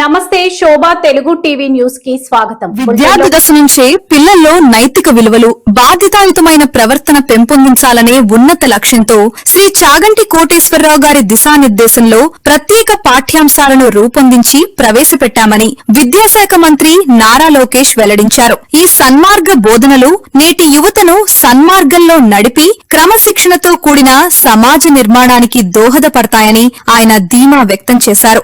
నమస్తే శోభా Telugu TV news కి స్వాగతం. విద్యార్థి దశ నుంచే పిల్లల్లో నైతిక విలువలు, బాధ్యతాయుతమైన ప్రవర్తన పెంపొందించాలనే ఉన్నత లక్ష్యంతో శ్రీ చాగంటి కోటేశ్వరరావు గారి దిశానిర్దేశంలో ప్రత్యేక పాఠ్యాంశాలను రూపొందించి ప్రవేశపెట్టామని విద్యాశాఖ మంత్రి నారా లోకేష్ వెల్లడించారు. ఈ సన్మార్గ బోధనలు నేటి యువతను సన్మార్గంలో నడిపి క్రమశిక్షణతో కూడిన సమాజ నిర్మాణానికి దోహదపడతాయని ఆయన ధీమా వ్యక్తం చేశారు.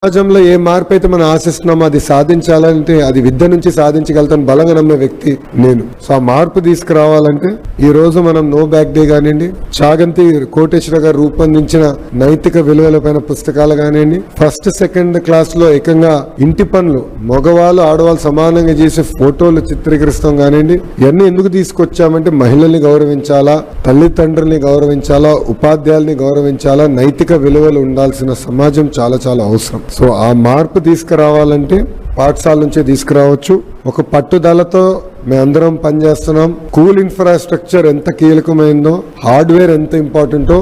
సమాజంలో ఏ మార్పు అయితే మనం ఆశిస్తున్నామో అది సాధించాలంటే అది విద్య నుంచి సాధించగలుగుతాను బలంగా నమ్మే వ్యక్తి నేను. సో ఆ మార్పు తీసుకురావాలంటే ఈ రోజు మనం నో బ్యాక్ డే కానివ్వండి, చాగంటి కోటేశ్వర గారు రూపొందించిన నైతిక విలువలపైన పుస్తకాలు కానివ్వండి, ఫస్ట్ సెకండ్ క్లాస్ లో ఏకంగా ఇంటి పనులు మగవాళ్ళు ఆడవాళ్ళు సమానంగా చేసే ఫోటోలు చిత్రీకరిస్తాం కానివ్వండి, ఇవన్నీ ఎందుకు తీసుకొచ్చామంటే మహిళల్ని గౌరవించాలా, తల్లిదండ్రుల్ని గౌరవించాలా, ఉపాధ్యాయుల్ని గౌరవించాలా, నైతిక విలువలు ఉండాల్సిన సమాజం చాలా చాలా అవసరం. సో ఆ మార్పు తీసుకురావాలంటే పాఠశాల నుంచే తీసుకురావచ్చు. ఒక పట్టుదలతో మేమందరం పనిచేస్తున్నాం. స్కూల్ ఇన్ఫ్రాస్ట్రక్చర్ ఎంత కీలకమైందో, హార్డ్వేర్ ఎంత ఇంపార్టెంటో,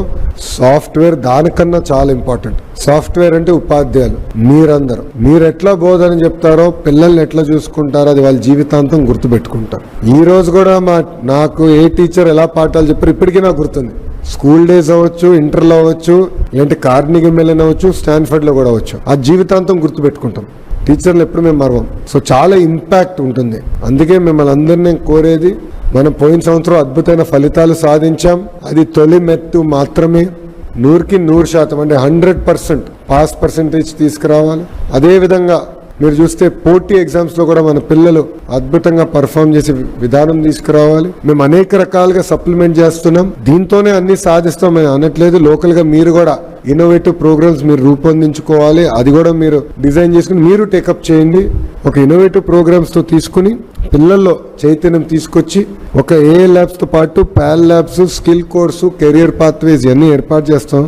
సాఫ్ట్వేర్ దానికన్నా చాలా ఇంపార్టెంట్. సాఫ్ట్వేర్ అంటే ఉపాధ్యాయులు మీరందరూ, మీరు ఎట్లా బోధన చెప్తారో, పిల్లల్ని ఎట్లా చూసుకుంటారో అది వాళ్ళ జీవితాంతం గుర్తుపెట్టుకుంటారు. ఈ రోజు కూడా నాకు ఏ టీచర్ ఎలా పాఠాలు చెప్పారు ఇప్పటికీ నాకు గుర్తుంది. స్కూల్ డేస్ అవ్వచ్చు, ఇంటర్లో అవ్వచ్చు, లేదంటే కార్నిగీ మెల్లన్ అవ్వచ్చు, స్టాన్ఫర్డ్ లో కూడా అవ్వచ్చు, ఆ జీవితాంతం గుర్తుపెట్టుకుంటాం. టీచర్లు ఎప్పుడు మేము మరవం. సో చాలా ఇంపాక్ట్ ఉంటుంది. అందుకే మిమ్మల్ని అందరినీ కోరేది, మనం పోయిన సంవత్సరం అద్భుతమైన ఫలితాలు సాధించాం. అది తొలి మెట్టు మాత్రమే. 100కి 100% అంటే 100% పాస్ పర్సెంటేజ్ తీసుకురావాలి. అదేవిధంగా మీరు చూస్తే పోటీ ఎగ్జామ్స్ లో కూడా మన పిల్లలు అద్భుతంగా పర్ఫామ్ చేసే విధానం తీసుకురావాలి. మేము అనేక రకాలుగా సప్లిమెంట్ చేస్తున్నాం. దీంతోనే అన్ని సాధిస్తాం అని అనట్లేదు. లోకల్ గా మీరు కూడా ఇన్నోవేటివ్ ప్రోగ్రామ్స్ మీరు రూపొందించుకోవాలి. అది కూడా మీరు డిజైన్ చేసుకుని మీరు టేకప్ చేయండి. ఒక ఇన్నోవేటివ్ ప్రోగ్రామ్స్ తో తీసుకుని పిల్లల్లో చైతన్యం తీసుకొచ్చి ఒక ఏఏ ల్యాబ్స్ తో పాటు PAL labs, skill course, career pathways ఇవన్నీ ఏర్పాటు చేస్తాం.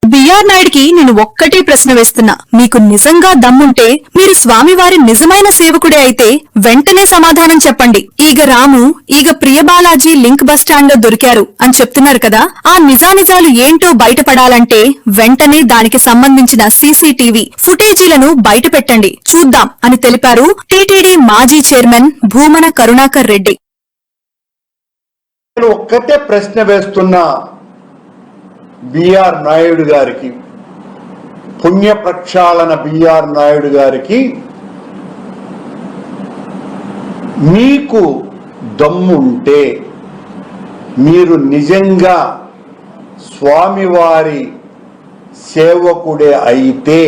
బిఆర్ నాయుడికి నేను ఒక్కటే ప్రశ్న వేస్తున్నా. మీకు నిజంగా దమ్ముంటే మీరు స్వామివారి నిజమైన సేవకుడే అయితే వెంటనే సమాధానం చెప్పండి. ఈగ రాము, ఈగ ప్రియబాలాజీ లింక్ బస్టాండ్ లో దొరికారు అని చెప్తున్నారు కదా, ఆ నిజానిజాలు ఏంటో బయటపడాలంటే వెంటనే దానికి సంబంధించిన సీసీటీవీ ఫుటేజీలను బయటపెట్టండి, చూద్దాం అని తెలిపారు టీటీడీ మాజీ చైర్మన్ భూమన కరుణాకర్ రెడ్డి. ఒక్కటే ప్రశ్న వేస్తున్నా బిఆర్ నాయుడు గారికి, పుణ్య ప్రక్షాళన బిఆర్ నాయుడు గారికి, మీకు దమ్ముంటే మీరు నిజంగా స్వామివారి సేవకుడే అయితే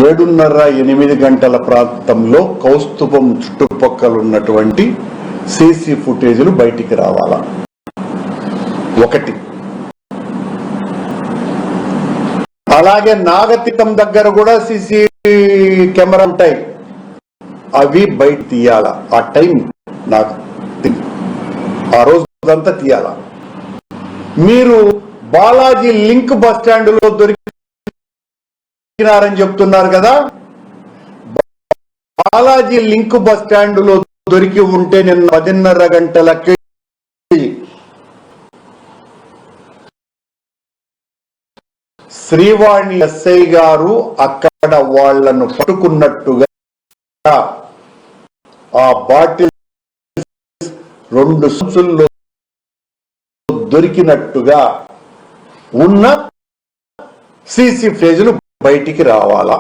7:30-8 గంటల ప్రాంతంలో కౌస్తుభం చుట్టుపక్కల ఉన్నటువంటి సీసీ ఫుటేజీలు బయటికి రావాలా. ఒకటి. అలాగే నాగతికం దగ్గర కూడా సీసీ కెమెరా ఉంటాయి, అవి బయట తీయాలా. ఆ టైం నాకు ఆ రోజంతా తీయాలా. మీరు బాలాజీ లింక్ బస్ స్టాండ్ లో దొరికినారని చెప్తున్నారు కదా, బాలాజీ లింక్ బస్ స్టాండ్ లో దొరికి ఉంటే నిన్న 10:30 గంటలకి శ్రీవాణి ఎస్ఐ గారు అక్కడ వాళ్లను పట్టుకున్నట్టుగా, ఆ బాటిల్ 2 సంచుల్లో దొరికినట్టుగా ఉన్న సీసీ ఫుటేజీలు బయటికి రావాలా.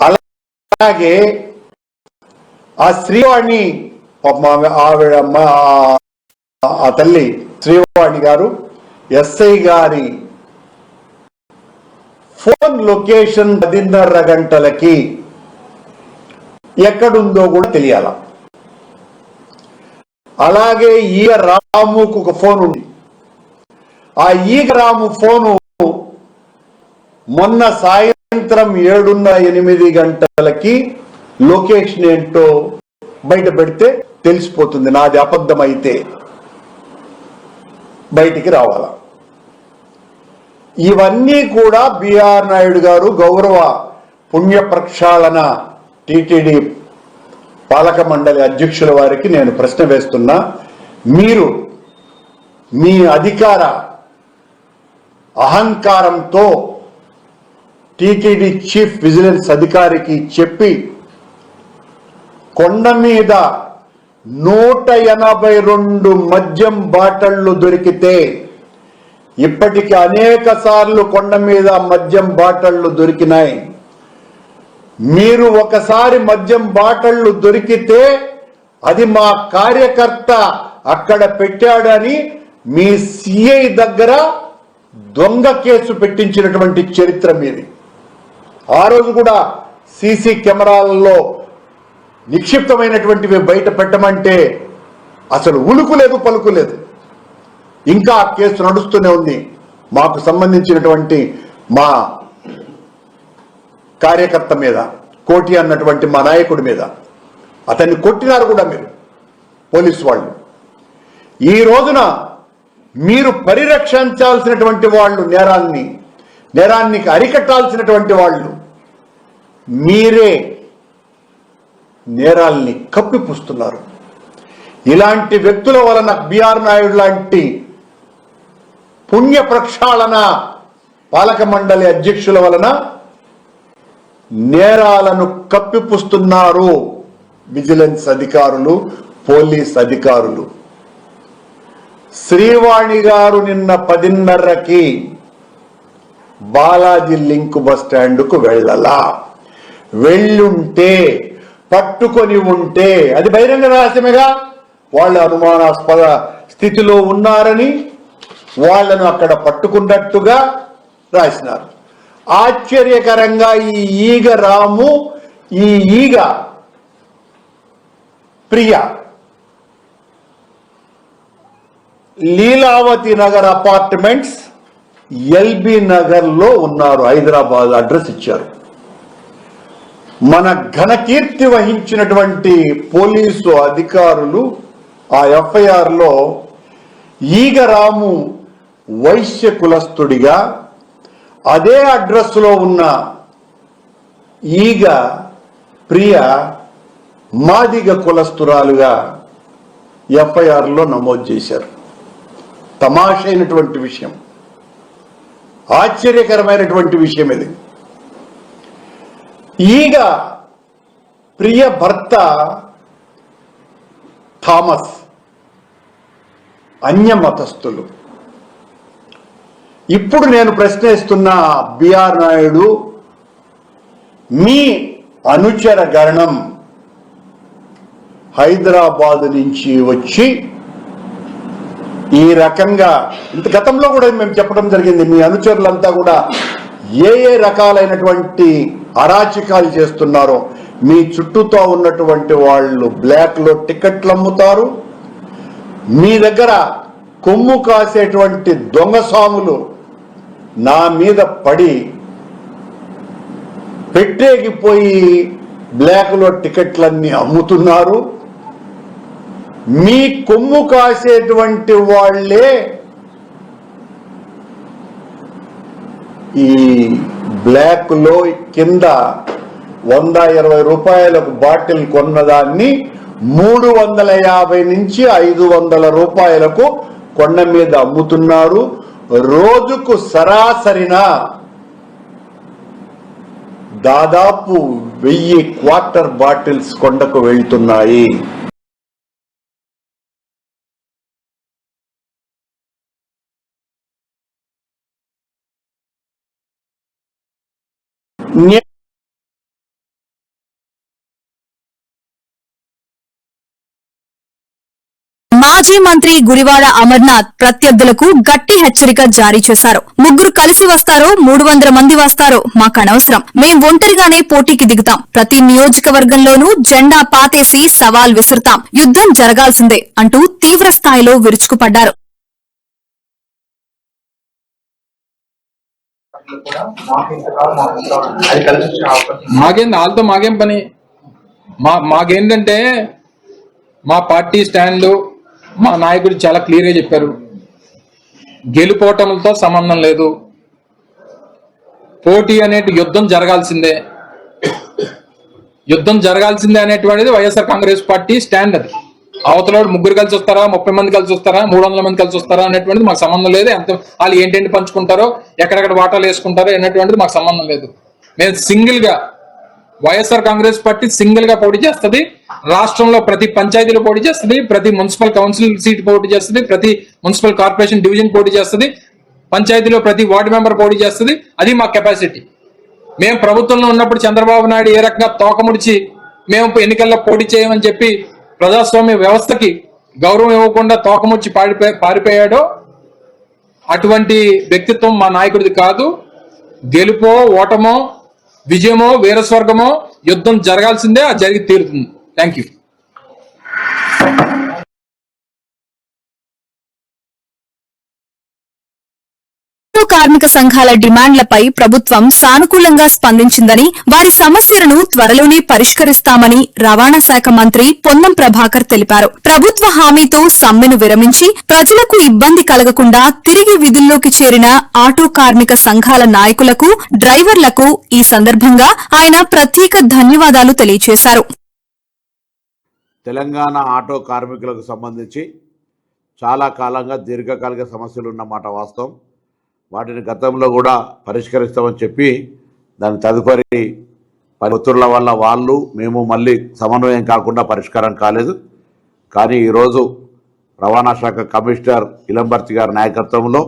అలాగే ఆ శ్రీవాణి ఆవిడ ఆ తల్లి శ్రీవాణి గారు ఎస్ఐ గారి ఫోన్ లొకేషన్ 10:30 గంటలకి ఎక్కడుందో కూడా తెలియాల. అలాగే ఈగ రాముకు ఒక ఫోన్ ఉంది. ఆ ఈగ రాము ఫోను మొన్న సాయంత్రం 7:08 గంటలకి లొకేషన్ ఏంటో బయట పెడితే తెలిసిపోతుంది. నాది అబద్ధమైతే బయటికి రావాలా. ఇవన్నీ కూడా బిఆర్ నాయుడు గారు గౌరవ పుణ్య ప్రక్షాళన టీటీడీ పాలక మండలి అధ్యక్షుల వారికి నేను ప్రశ్న వేస్తున్నా, మీరు మీ అధికార అహంకారంతో టీటీడీ చీఫ్ విజిలెన్స్ అధికారికి చెప్పి కొండ మీద 182 మద్యం బాటళ్లు దొరికితే, ఇప్పటికి అనేక సార్లు కొండ మీద మద్యం బాటళ్లు దొరికినాయి. మీరు ఒకసారి మద్యం బాటళ్లు దొరికితే అది మా కార్యకర్త అక్కడ పెట్టాడని మీ సిఐ దగ్గర దొంగ కేసు పెట్టించినటువంటి చరిత్ర మీది. ఆ రోజు కూడా సీసీ కెమెరాలలో నిక్షిప్తమైనటువంటివి బయట పెట్టమంటే అసలు ఉలుకు లేదు, పలుకు లేదు. ఇంకా ఆ కేసు నడుస్తూనే ఉంది. మాకు సంబంధించినటువంటి మా కార్యకర్త మీద, కోటి అన్నటువంటి మా నాయకుడి మీద అతన్ని కొట్టినారు కూడా మీరు పోలీసు వాళ్ళు. ఈ రోజున మీరు పరిరక్షించాల్సినటువంటి వాళ్ళు, నేరాన్ని అరికట్టాల్సినటువంటి వాళ్ళు మీరే నేరాల్ని కప్పిపుస్తున్నారు. ఇలాంటి వ్యక్తుల వలన బిఆర్ నాయుడు లాంటి పుణ్య ప్రక్షాళన పాలక మండలి అధ్యక్షుల వలన నేరాలను కప్పిపుస్తున్నారు విజిలెన్స్ అధికారులు, పోలీస్ అధికారులు. శ్రీవాణి గారు నిన్న 10:30కి బాలాజీ లింక్ బస్ స్టాండ్కు వెళ్ళుంటే, పట్టుకొని ఉంటే, అది బహిరంగ రహస్యమేగా, వాళ్ళు అనుమానాస్పద స్థితిలో ఉన్నారని వాళ్లను అక్కడ పట్టుకున్నట్టుగా రాసినారు. ఆశ్చర్యకరంగా ఈ ఈగ రాము, ఈ ఈగ ప్రియ లీలావతి నగర్ అపార్ట్మెంట్స్ ఎల్బీ నగర్ లో ఉన్నారు. హైదరాబాద్ అడ్రస్ ఇచ్చారు. మన ఘనకీర్తి వహించినటువంటి పోలీసు అధికారులు ఆ ఎఫ్ఐఆర్ లో ఈగ రాము వైశ్య కులస్తుడిగా, అదే అడ్రస్ లో ఉన్న ఈగ ప్రియ మాదిగ కులస్తురాలుగా ఎఫ్ఐఆర్ లో నమోదు చేశారు. తమాషైనటువంటి విషయం, ఆశ్చర్యకరమైనటువంటి విషయం ఇది. ఈగ ప్రియ భర్త థామస్ అన్యమతస్థులు. ఇప్పుడు నేను ప్రశ్నిస్తున్న బిఆర్ నాయుడు, మీ అనుచర గణం హైదరాబాద్ నుంచి వచ్చి ఈ రకంగా, ఇంత గతంలో కూడా మేము చెప్పడం జరిగింది, మీ అనుచరులంతా కూడా ఏ రకాలైనటువంటి అరాచకాలు చేస్తున్నారో, మీ చుట్టూతో ఉన్నటువంటి వాళ్ళు బ్లాక్ లో టికెట్లు అమ్ముతారు, మీ దగ్గర కొమ్ము కాసేటువంటి దొంగ స్వాములు నా మీద పడి పెట్టేగిపోయి బ్లాక్ లో టికెట్లన్నీ అమ్ముతున్నారు. మీ కొమ్ము కాసేటువంటి వాళ్లే ఈ బ్లాక్ లో కింద 120 రూపాయలకు బాటిల్ కొన్నదాన్ని 350 నుంచి 500 రూపాయలకు కొండ మీద అమ్ముతున్నారు. రోజుకు సరాసరిన దాదాపు 1000 క్వార్టర్ బాటిల్స్ కొండకు వెళ్తున్నాయి. మాజీ మంత్రి గుడివాడ అమర్నాథ్ ప్రత్యర్థులకు గట్టి హెచ్చరిక జారీ చేశారు. ముగ్గురు కలిసి వస్తారో 300 మంది వస్తారో మాకనవసరం, మేం ఒంటరిగానే పోటీకి దిగుతాం, ప్రతి నియోజకవర్గంలోనూ జెండా పాతేసి సవాల్ విసురుతాం, యుద్దం జరగాల్సిందే అంటూ తీవ్ర స్థాయిలో విరుచుకుపడ్డారు. మాకేం పని, మాకేంటంటే మా పార్టీ స్టాండ్, మా నాయకుడు చాలా క్లియర్ గా చెప్పారు. గెలుపోవటంతో సంబంధం లేదు, పోటీ అనే యుద్ధం జరగాల్సిందే. యుద్ధం జరగాల్సిందే అనేటువంటిది వైఎస్ఆర్ కాంగ్రెస్ పార్టీ స్టాండ్. అది అవతల 3 కలిసి వస్తారా, 30 మంది కలిసి వస్తారా, 300 మంది కలిసి వస్తారా అనేటువంటిది మాకు సంబంధం లేదు. ఎంత వాళ్ళు ఏంటంటే పంచుకుంటారో, ఎక్కడెక్కడ వాటాలు వేసుకుంటారో అనేటువంటిది మాకు సంబంధం లేదు. మేము సింగిల్ గా వైఎస్ఆర్ కాంగ్రెస్ పార్టీ సింగిల్ గా పోటీ చేస్తుంది. రాష్ట్రంలో ప్రతి పంచాయతీలో పోటీ చేస్తుంది, ప్రతి మున్సిపల్ కౌన్సిల్ సీట్ పోటీ చేస్తుంది, ప్రతి మున్సిపల్ కార్పొరేషన్ డివిజన్ పోటీ చేస్తుంది, పంచాయతీలో ప్రతి వార్డు మెంబర్ పోటీ చేస్తుంది. అది మా కెపాసిటీ. మేము ప్రభుత్వంలో ఉన్నప్పుడు చంద్రబాబు నాయుడు ఏ రకంగా తోకముడిచి మేము ఎన్నికల్లో పోటీ చేయమని చెప్పి ప్రజాస్వామ్య వ్యవస్థకి గౌరవం ఇవ్వకుండా తోకముడిచి పారిపోయాడో అటువంటి వ్యక్తిత్వం మా నాయకుడిది కాదు. గెలుపో ఓటమో విజయమో వీరస్వర్గమో యుద్ధం జరగాల్సిందే, అది జరిగి తీరుతుంది. Thank you. కార్మిక సంఘాల డిమాండ్లపై ప్రభుత్వం సానుకూలంగా స్పందించిందని, వారి సమస్యలను త్వరలోనే పరిష్కరిస్తామని రవాణా శాఖ మంత్రి పొన్నం ప్రభాకర్ తెలిపారు. ప్రభుత్వ హామీతో సమ్మెను విరమించి ప్రజలకు ఇబ్బంది కలగకుండా తిరిగి విధుల్లోకి చేరిన ఆటో కార్మిక సంఘాల నాయకులకు, డ్రైవర్లకు ఈ సందర్భంగా ఆయన ప్రత్యేక ధన్యవాదాలు తెలియజేశారు. తెలంగాణ ఆటో కార్మికులకు సంబంధించి చాలా కాలంగా దీర్ఘకాలిక సమస్యలు ఉన్నమాట వాస్తవం. వాటిని గతంలో కూడా పరిష్కరిస్తామని చెప్పి దాని తదుపరి ఒత్తిళ్ల వల్ల వాళ్ళు మేము మళ్ళీ సమన్వయం కాకుండా పరిష్కారం కాలేదు. కానీ ఈరోజు రవాణా శాఖ కమిషనర్ ఇలంబర్తి గారి నాయకత్వంలో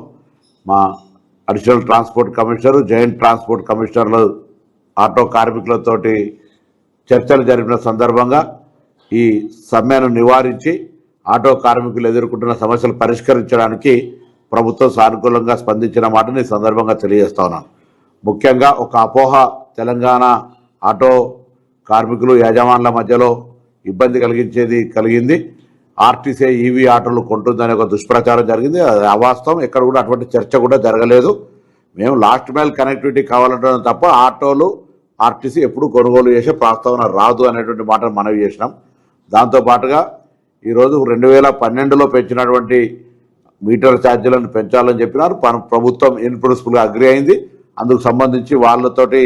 మా additional transport commissioner, joint transport కమిషనర్లు ఆటో కార్మికులతోటి చర్చలు జరిపిన సందర్భంగా ఈ సమ్మెను నివారించి ఆటో కార్మికులు ఎదుర్కొంటున్న సమస్యలు పరిష్కరించడానికి ప్రభుత్వం సానుకూలంగా స్పందించిన మాటని సందర్భంగా తెలియజేస్తా ఉన్నాను. ముఖ్యంగా ఒక అపోహ తెలంగాణ ఆటో కార్మికులు యజమానుల మధ్యలో ఇబ్బంది కలిగింది. ఆర్టీసీ ఈవీ ఆటోలు కొంటుందనే ఒక దుష్ప్రచారం జరిగింది. అది అవాస్తవం. ఎక్కడ కూడా అటువంటి చర్చ కూడా జరగలేదు. మేము లాస్ట్ మైల్ కనెక్టివిటీ కావాలంటున్నాం తప్ప ఆటోలు ఆర్టీసీ ఎప్పుడు కొనుగోలు చేసే ప్రస్తావన రాదు అనేటువంటి మాటను మనవి చేసినాం. దాంతోపాటుగా ఈరోజు 2012లో పెంచినటువంటి మీటర్ ఛార్జీలను పెంచాలని చెప్పినారు. ప్రభుత్వం ఇన్ ప్రిన్సిపల్గా అగ్రి అయింది. అందుకు సంబంధించి వాళ్ళతోటి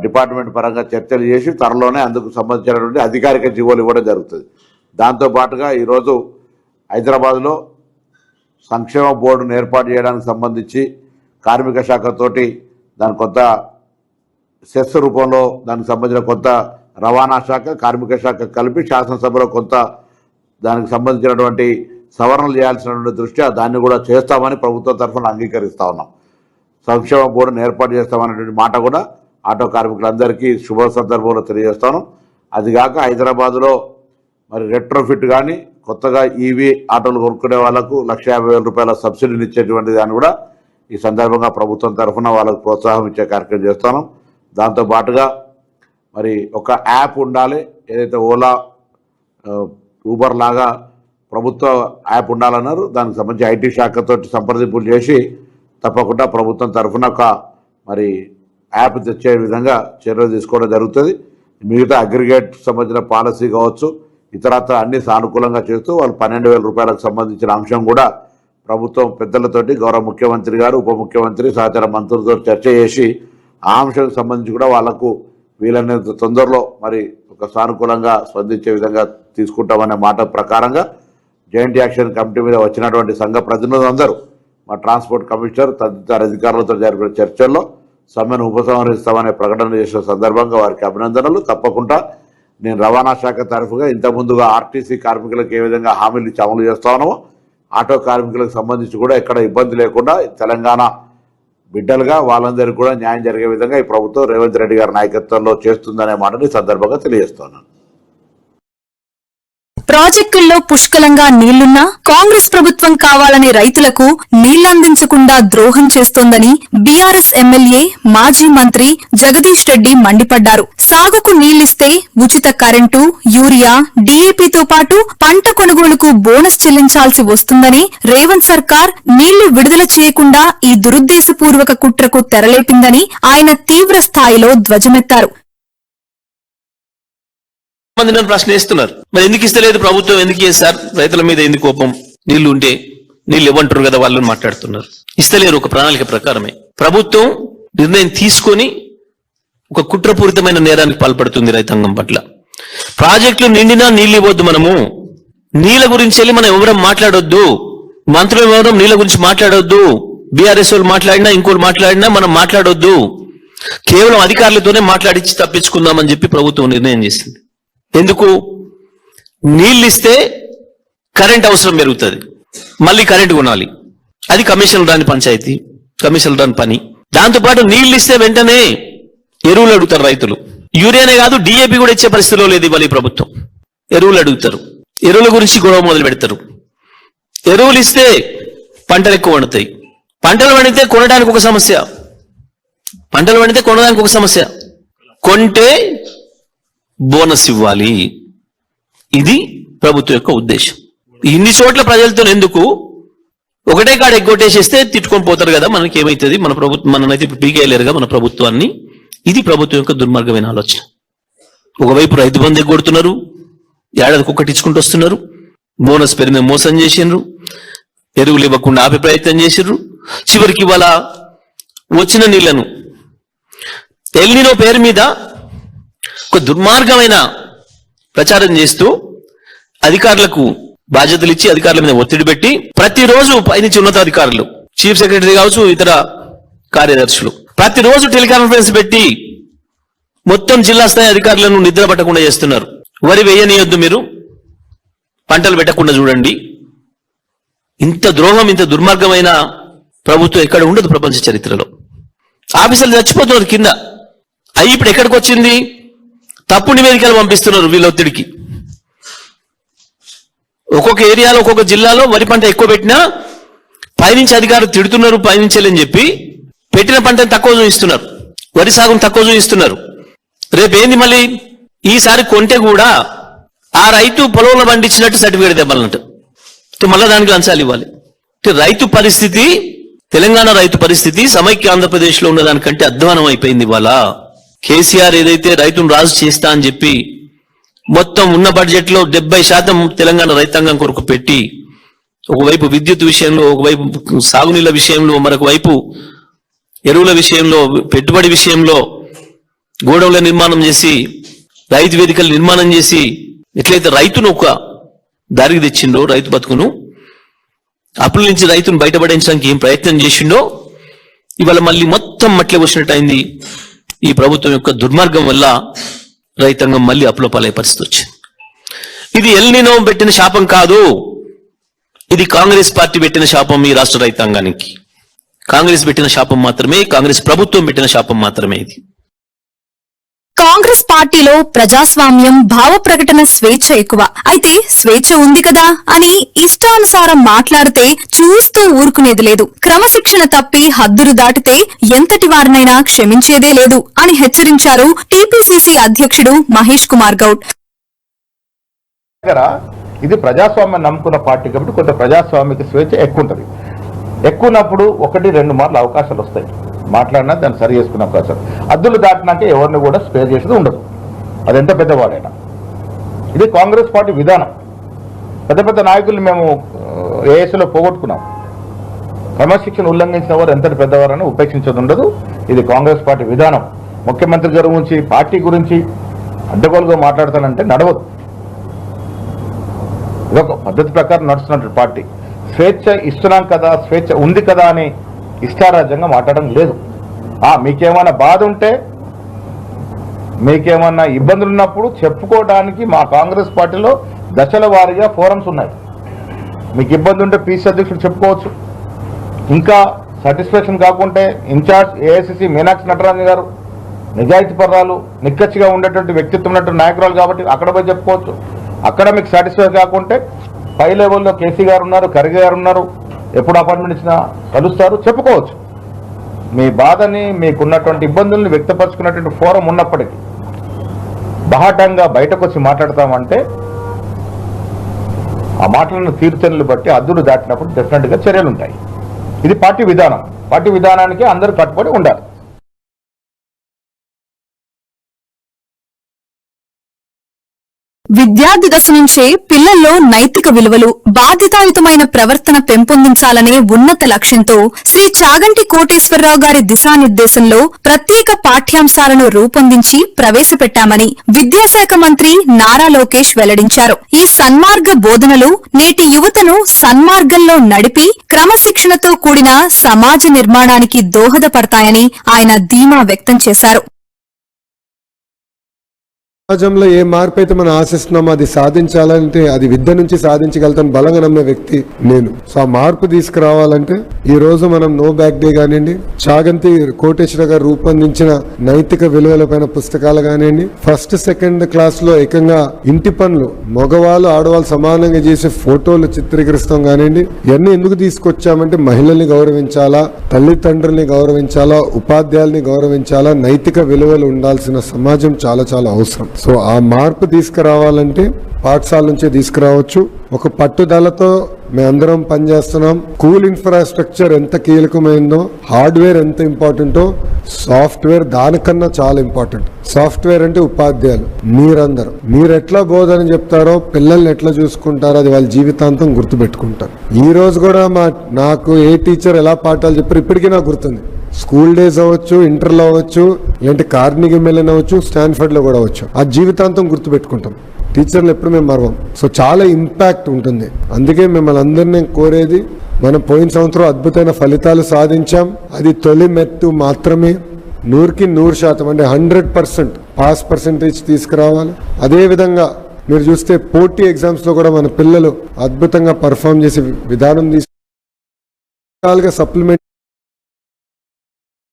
డిపార్ట్మెంట్ పరంగా చర్చలు చేసి త్వరలోనే అందుకు సంబంధించినటువంటి అధికారిక జీవోలు ఇవ్వడం జరుగుతుంది. దాంతోపాటుగా ఈరోజు హైదరాబాద్లో సంక్షేమ బోర్డును ఏర్పాటు చేయడానికి సంబంధించి కార్మిక శాఖతోటి దాని కొంత సెస్ రూపంలో దానికి సంబంధించిన కొంత రవాణా శాఖ, కార్మిక శాఖ కలిపి శాసనసభలో కొంత దానికి సంబంధించినటువంటి సవరణలు చేయాల్సినటువంటి దృష్ట్యా దాన్ని కూడా చేస్తామని ప్రభుత్వం తరఫున అంగీకరిస్తా ఉన్నాం. సంక్షేమ బోర్డును ఏర్పాటు చేస్తామనేటువంటి మాట కూడా ఆటో కార్మికులందరికీ శుభ సందర్భంలో తెలియజేస్తాను. అదిగాక హైదరాబాద్లో మరి రెట్రోఫిట్ కానీ కొత్తగా ఈవీ ఆటోలు కొనుక్కునే వాళ్లకు 1,50,000 రూపాయల సబ్సిడీని ఇచ్చేటువంటి దాన్ని కూడా ఈ సందర్భంగా ప్రభుత్వం తరఫున వాళ్ళకు ప్రోత్సాహం ఇచ్చే కార్యక్రమం చేస్తాను. దాంతోపాటుగా మరి ఒక యాప్ ఉండాలి. ఏదైతే ఓలా, ఊబర్ లాగా ప్రభుత్వ యాప్ ఉండాలన్నారు. దానికి సంబంధించి ఐటీ శాఖతో సంప్రదింపులు చేసి తప్పకుండా ప్రభుత్వం తరఫున ఒక మరి యాప్ తెచ్చే విధంగా చర్యలు తీసుకోవడం జరుగుతుంది. మిగతా అగ్రిగేట్ సంబంధించిన పాలసీ కావచ్చు, ఇతరత్ర అన్ని సానుకూలంగా చేస్తూ వాళ్ళు 12,000 రూపాయలకు సంబంధించిన అంశం కూడా ప్రభుత్వం పెద్దలతోటి గౌరవ ముఖ్యమంత్రి గారు, ఉప ముఖ్యమంత్రి, సహచర మంత్రులతో చర్చ చేసి ఆ అంశానికి సంబంధించి కూడా వాళ్లకు వీలైనంత తొందరలో మరి ఒక సానుకూలంగా స్పందించే విధంగా తీసుకుంటామనే మాట ప్రకారంగా జాయింట్ యాక్షన్ కమిటీ మీద వచ్చినటువంటి సంఘ ప్రతినిధులందరూ మా ట్రాన్స్పోర్ట్ కమిషనర్ తదితర అధికారులతో జరిపిన చర్చల్లో సమ్మెను ఉపసంహరిస్తామనే ప్రకటన చేసిన సందర్భంగా వారికి అభినందనలు. తప్పకుండా నేను రవాణా శాఖ తరఫుగా ఇంతకుముందుగా ఆర్టీసీ కార్మికులకు ఏ విధంగా హామీలు ఇచ్చి అమలు చేస్తామో ఆటో కార్మికులకు సంబంధించి కూడా ఎక్కడ ఇబ్బంది లేకుండా తెలంగాణ బిడ్డలుగా వాళ్ళందరికీ కూడా న్యాయం జరిగే విధంగా ఈ ప్రభుత్వం రేవంత్ రెడ్డి గారి నాయకత్వంలో చేస్తుందనే మాటని సందర్భంగా తెలియజేస్తున్నాను. ప్రాజెక్టుల్లో పుష్కలంగా నీళ్లున్నా కాంగ్రెస్ ప్రభుత్వం కావాలని రైతులకు నీళ్లందించకుండా ద్రోహం చేస్తోందని బీఆర్ఎస్ ఎమ్మెల్యే మాజీ మంత్రి జగదీష్ రెడ్డి మండిపడ్డారు. సాగుకు నీళ్లిస్తే ఉచిత కరెంటు, యూరియా, డీఏపీతో పాటు పంట కొనుగోలుకు బోనస్ చెల్లించాల్సి వస్తుందని రేవంత్ సర్కార్ నీళ్లు విడుదల చేయకుండా ఈ దురుద్దేశపూర్వక కుట్రకు తెరలేపిందని ఆయన తీవ్ర స్థాయిలో ధ్వజమెత్తారు. మంది నన్ను ప్రశ్న వేస్తున్నారు, మరి ఎందుకు ఇస్తలేదు ప్రభుత్వం, ఎందుకు చేస్తారు, రైతుల మీద ఎందుకు కోపం, నీళ్లు ఉంటే నీళ్లు ఇవ్వంటారు కదా వాళ్ళు మాట్లాడుతున్నారు. ఇస్తలేరు ఒక ప్రణాళిక ప్రకారమే. ప్రభుత్వం నిర్ణయం తీసుకొని ఒక కుట్రపూరితమైన నేరానికి పాల్పడుతుంది రైతాంగం పట్ల. ప్రాజెక్టులు నిండినా నీళ్ళు ఇవ్వద్దు. మనము నీళ్ళ గురించి వెళ్ళి మనం ఎవరం మాట్లాడొద్దు. మంత్రులు ఎవరం నీళ్ళ గురించి మాట్లాడొద్దు. బీఆర్ఎస్ వాళ్ళు మాట్లాడినా ఇంకోళ్ళు మాట్లాడినా మనం మాట్లాడొద్దు. కేవలం అధికారులతోనే మాట్లాడించి తప్పించుకుందామని చెప్పి ప్రభుత్వం నిర్ణయం చేసింది. ఎందుకు? నీళ్ళు ఇస్తే కరెంట్ అవసరం పెరుగుతుంది, మళ్ళీ కరెంట్ కొనాలి. అది కమిషన్ రాని పంచాయతీ, కమిషన్ రాని పని. దాంతోపాటు నీళ్ళు ఇస్తే వెంటనే ఎరువులు అడుగుతారు రైతులు. యూరియానే కాదు, డిఏపి కూడా ఇచ్చే పరిస్థితిలో లేదు ఇవాళ ఈ ప్రభుత్వం. ఎరువులు అడుగుతారు, ఎరువుల గురించి గొడవ మొదలు పెడతారు. ఎరువులు ఇస్తే పంటలు ఎక్కువ పండుతాయి. పంటలు పండితే కొనడానికి ఒక సమస్య, పంటలు పండితే కొనడానికి ఒక సమస్య. కొంటే బోనస్ ఇవ్వాలి. ఇది ప్రభుత్వం యొక్క ఉద్దేశం. ఇన్ని చోట్ల ప్రజలతో ఎందుకు ఒకటే కాడ ఎగ్గొట్టేసేస్తే తిట్టుకొని పోతారు కదా, మనకి ఏమైతుంది, మన ప్రభుత్వం మననైతే పీకేయలేరుగా మన ప్రభుత్వాన్ని. ఇది ప్రభుత్వం యొక్క దుర్మార్గమైన ఆలోచన. ఒకవైపు రైతు బంధు ఎగ్గొడుతున్నారు, ఏడాదికి ఒక్కటి ఇచ్చుకుంటూ వస్తున్నారు. బోనస్ పేరు మీద మోసం చేసిండ్రు, ఎరువులు ఇవ్వకుండా ఆపే ప్రయత్నం చేసిండ్రు. చివరికి ఇవాళ వచ్చిన నీళ్లను ఎల్నినో పేరు మీద ఒక దుర్మార్గమైన ప్రచారం చేస్తూ అధికారులకు బాధ్యతలు ఇచ్చి అధికారుల మీద ఒత్తిడి పెట్టి ప్రతిరోజు పైనుంచి ఉన్నతాధికారులు, చీఫ్ సెక్రటరీ కావచ్చు, ఇతర కార్యదర్శులు ప్రతిరోజు టెలికాన్ఫరెన్స్ పెట్టి మొత్తం జిల్లా స్థాయి అధికారులను నిద్ర పట్టకుండా చేస్తున్నారు. వరి వేయనీయొద్దు, మీరు పంటలు పెట్టకుండా చూడండి. ఇంత ద్రోహం, ఇంత దుర్మార్గమైన ప్రభుత్వం ఎక్కడ ఉండదు ప్రపంచ చరిత్రలో. ఆఫీసర్లు చచ్చిపోతున్నారు కింద. అవి ఇప్పుడు ఎక్కడికి వచ్చింది? తప్పు నివేదికలు పంపిస్తున్నారు వీళ్ళ ఒత్తిడికి. ఒక్కొక్క ఏరియాలో ఒక్కొక్క జిల్లాలో వరి పంట ఎక్కువ పెట్టినా పైనుంచి అధికారులు తిడుతున్నారు, పైనుంచేలని చెప్పి పెట్టిన పంటను తక్కువ చూపిస్తున్నారు, వరి సాగును తక్కువ చూపిస్తున్నారు. రేపేంది మళ్ళీ ఈసారి కొంటే కూడా ఆ రైతు పొలంలో పండించినట్టు సర్టిఫికేట్ తెవ్వాలన్నట్టు, మళ్ళీ దానికి లంచాలు ఇవ్వాలి. రైతు పరిస్థితి, తెలంగాణ రైతు పరిస్థితి సమైక్య ఆంధ్రప్రదేశ్లో ఉన్న దానికంటే అధ్వానం అయిపోయింది. ఇవాళ కేసీఆర్ ఏదైతే రైతును రాజు చేస్తా అని చెప్పి మొత్తం ఉన్న బడ్జెట్ లో 70% తెలంగాణ రైతాంగం కొరకు పెట్టి, ఒకవైపు విద్యుత్ విషయంలో, ఒకవైపు సాగునీళ్ల విషయంలో, మరొక వైపు ఎరువుల విషయంలో, పెట్టుబడి విషయంలో గోడౌన్ల నిర్మాణం చేసి, రైతు వేదికలు నిర్మాణం చేసి, ఎట్లయితే రైతును ఒక దారికి తెచ్చిండో, రైతు బతుకును అప్పుల నుంచి రైతును బయటపడించడానికి ఏం ప్రయత్నం చేసిండో, ఇవాళ మళ్ళీ మొత్తం మట్లే వచ్చినట్టు అయింది. ఈ ప్రభుత్వం యొక్క దుర్మార్గం వల్ల రైతాంగం మళ్ళీ అప్పుల పాలయ్యే పరిస్థితి వచ్చింది. ఇది ఎల్నినో పెట్టిన శాపం కాదు, ఇది కాంగ్రెస్ పార్టీ పెట్టిన శాపం. ఈ రాష్ట్ర రైతాంగానికి కాంగ్రెస్ పెట్టిన శాపం మాత్రమే, కాంగ్రెస్ ప్రభుత్వం పెట్టిన శాపం మాత్రమే ఇది. కాంగ్రెస్ పార్టీలో ప్రజాస్వామ్యం, భావ ప్రకటన స్వేచ్ఛ ఎక్కువ. అయితే స్వేచ్ఛ ఉంది కదా అని ఇష్టానుసారం మాట్లాడితే చూస్తూ ఊరుకునేది లేదు. క్రమశిక్షణ తప్పి హద్దులు దాటితే ఎంతటి వారినైనా క్షమించేదే లేదు అని హెచ్చరించారు టీపీసీసీ అధ్యక్షుడు మహేష్ కుమార్ గౌడ్. ఇది ప్రజాస్వామ్యం నమ్ముకున్న పార్టీ కాబట్టి కొంత ప్రజాస్వామిక స్వేచ్ఛ ఎక్కువ ఉంటుంది. ఎక్కువన్నప్పుడు 1-2 మార్లు అవకాశాలు వస్తాయి, మాట్లాడినా దాన్ని సరి చేసుకునే అవకాశం. అద్దులు దాటినాక ఎవరిని కూడా స్పేర్ చేసేది ఉండదు, అదెంత పెద్దవాడైనా. ఇది కాంగ్రెస్ పార్టీ విధానం. పెద్ద పెద్ద నాయకుల్ని మేము ఏఎస్లో పోగొట్టుకున్నాం. క్రమశిక్షణ ఉల్లంఘించిన వారు ఎంతటి పెద్దవారని ఉపేక్షించేది ఉండదు. ఇది కాంగ్రెస్ పార్టీ విధానం. ముఖ్యమంత్రి గారి గురించి, పార్టీ గురించి అడ్డగోలుగా మాట్లాడతానంటే నడవదు. ఇదొక పద్ధతి ప్రకారం నడుస్తున్నట్టు పార్టీ. స్వేచ్ఛ ఇస్తున్నాం కదా, స్వేచ్ఛ ఉంది కదా అని ఇష్టారాజ్యంగా మాట్లాడడం లేదు. మీకేమైనా బాధ ఉంటే, మీకేమన్నా ఇబ్బందులు ఉన్నప్పుడు చెప్పుకోవడానికి మా కాంగ్రెస్ పార్టీలో దశల వారీగా ఫోరమ్స్ ఉన్నాయి. మీకు ఇబ్బంది ఉంటే పీసీ అధ్యక్షుడు చెప్పుకోవచ్చు. ఇంకా సాటిస్ఫాక్షన్ కాకుంటే ఇన్ఛార్జ్ ఏఐసిసి మీనాక్షి నటరాజన్ గారు నిజాయితీ పర్రాలు, నిక్కచ్చిగా ఉండేటువంటి వ్యక్తిత్వం ఉన్నటువంటి నాయకురాలు కాబట్టి అక్కడ పోయి చెప్పుకోవచ్చు. అక్కడ మీకు సాటిస్ఫై కాకుంటే పై లెవెల్లో కేసీ గారు ఉన్నారు, ఖర్గే గారు ఉన్నారు, ఎప్పుడు అపాయింట్మెంట్ ఇచ్చినా కలుస్తారు, చెప్పుకోవచ్చు. మీ బాధని, మీకున్నటువంటి ఇబ్బందుల్ని వ్యక్తపరుచుకున్నటువంటి ఫోరం ఉన్నప్పటికీ బహాటంగా బయటకు వచ్చి మాట్లాడతామంటే ఆ మాటలను తీర్చనలు బట్టి అద్దులు దాటినప్పుడు డెఫినెట్గా చర్యలు ఉంటాయి. ఇది పార్టీ విధానం. పార్టీ విధానానికి అందరూ కట్టుబడి ఉండాలి. విద్యార్థి దశ నుంచే పిల్లల్లో నైతిక విలువలు బాధ్యతాయుతమైన ప్రవర్తన పెంపొందించాలనే ఉన్నత లక్ష్యంతో శ్రీ చాగంటి కోటేశ్వరరావు గారి దిశానిర్దేశంలో ప్రత్యేక పాఠ్యాంశాలను రూపొందించి ప్రవేశపెట్టామని విద్యాశాఖ మంత్రి నారా లోకేష్ వెల్లడించారు. ఈ సన్మార్గ బోధనలు నేటి యువతను సన్మార్గంలో నడిపి క్రమశిక్షణతో కూడిన సమాజ నిర్మాణానికి దోహదపడతాయని ఆయన ధీమా వ్యక్తం చేశారు. సమాజంలో ఏ మార్పు అయితే మనం ఆశిస్తున్నామో అది సాధించాలంటే అది విద్య నుంచి సాధించగలుగుతాను బలంగా నమ్మే వ్యక్తి నేను. సో ఆ మార్పు తీసుకురావాలంటే ఈ రోజు మనం నో బ్యాక్ డే కానివ్వండి, చాగంతి కోటేశ్వర గారు రూపొందించిన నైతిక విలువలపైన పుస్తకాలు కానివ్వండి, ఫస్ట్ సెకండ్ క్లాస్ లో ఏకంగా ఇంటి పనులు మగవాళ్ళు ఆడవాళ్ళు సమానంగా చేసే ఫోటోలు చిత్రీకరిస్తాం కానివ్వండి, ఇవన్నీ ఎందుకు తీసుకొచ్చామంటే మహిళల్ని గౌరవించాలా, తల్లిదండ్రుల్ని గౌరవించాలా, ఉపాధ్యాయుల్ని గౌరవించాలా, నైతిక విలువలు ఉండాల్సిన సమాజం చాలా చాలా అవసరం. సో ఆ మార్పు తీసుకురావాలంటే పాఠశాల నుంచే తీసుకురావచ్చు. ఒక పట్టుదలతో మేమందరం పనిచేస్తున్నాం. స్కూల్ ఇన్ఫ్రాస్ట్రక్చర్ ఎంత కీలకమైందో, హార్డ్వేర్ ఎంత ఇంపార్టెంటో, సాఫ్ట్వేర్ దానికన్నా చాలా ఇంపార్టెంట్. సాఫ్ట్వేర్ అంటే ఉపాధ్యాయులు మీరందరూ మీరు ఎట్లా బోధన చెప్తారో, పిల్లల్ని ఎట్లా చూసుకుంటారో అది వాళ్ళ జీవితాంతం గుర్తుపెట్టుకుంటారు. ఈ రోజు కూడా నాకు ఏ టీచర్ ఎలా పాఠాలు చెప్పారు ఇప్పటికీ నాకు గుర్తుంది. స్కూల్ డేస్ అవ్వచ్చు, ఇంటర్లో అవ్వచ్చు, లేదంటే కార్నిగీ మెల్లన్ అవ్వచ్చు, స్టాన్ఫర్డ్ లో కూడా అవ్వచ్చు. ఆ జీవితాంతం గుర్తుపెట్టుకుంటాం. టీచర్లు ఎప్పుడు మేము మరవం. సో చాలా ఇంపాక్ట్ ఉంటుంది. అందుకే మిమ్మల్ని అందరినీ కోరేది, మనం పోయిన సంవత్సరం అద్భుతమైన ఫలితాలు సాధించాం. అది తొలి మెట్టు మాత్రమే. 100కి 100% అంటే 100% పాస్ పర్సెంటేజ్ తీసుకురావాలి. అదేవిధంగా మీరు చూస్తే పోటీ ఎగ్జామ్స్ లో కూడా మన పిల్లలు అద్భుతంగా పర్ఫామ్ చేసే విధానం తీసుకు సప్లిమెంట్